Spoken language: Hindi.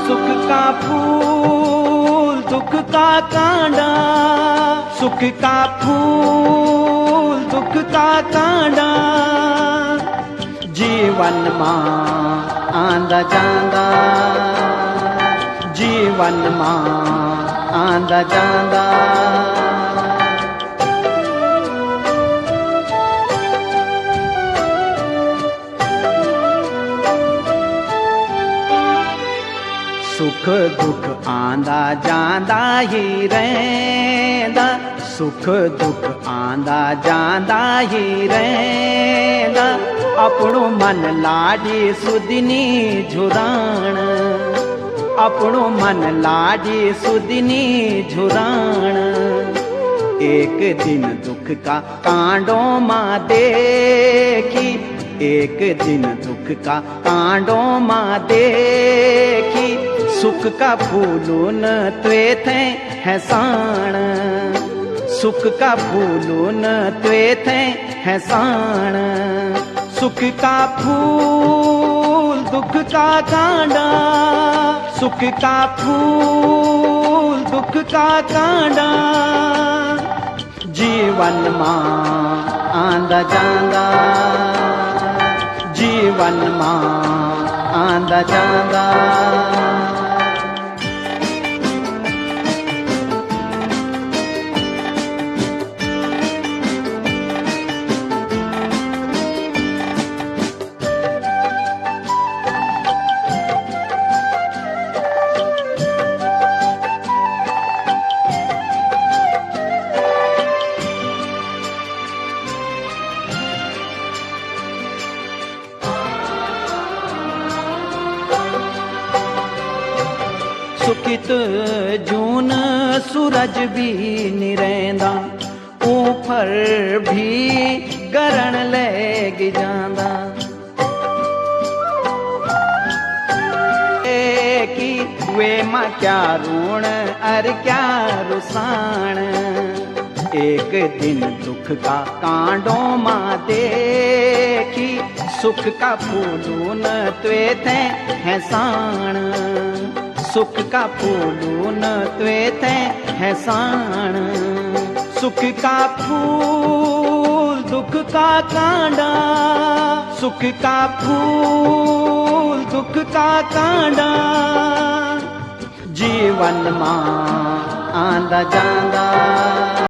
सुख का फूल दुख का कांडा, सुख का फूल दुख का कांडा, जीवन मां आंदा जांदा, जीवन मां आंदा जांदा। सुख दुख आंदा जांदा ही रहिंदा, सुख दुख आंदा जांदा ही रहिंदा, अपनो मन लाडी सुदनी झुराण, अपनो मन लाडी सुदनी झुराण। एक दिन दुख का कांडों मां देखी, एक दिन दुख का कांडों मां देखी, सुख का फूलून त्वे थे है साण, सुख का फूलून त्वे थे है साण। सुख का फूल दुख का कांडा, सुख का फूल दुख का कांडा, जीवन मां आंदा जांदा, जीवन मां आंदा जांदा। सुखित जून सूरज भी निरेंदा, ऊपर भी गरण लग जांदा। की वे मां क्या रूण अर क्या रुसान, एक दिन दुख का कांडों मां देखी, सुख का फूलून त्वे थे है साण, सुख का फूलून त्वे थे है साण। सुख का फूल दुख का कांडा, सुख का फूल दुख का कांडा, जीवन मां आंदा जांदा।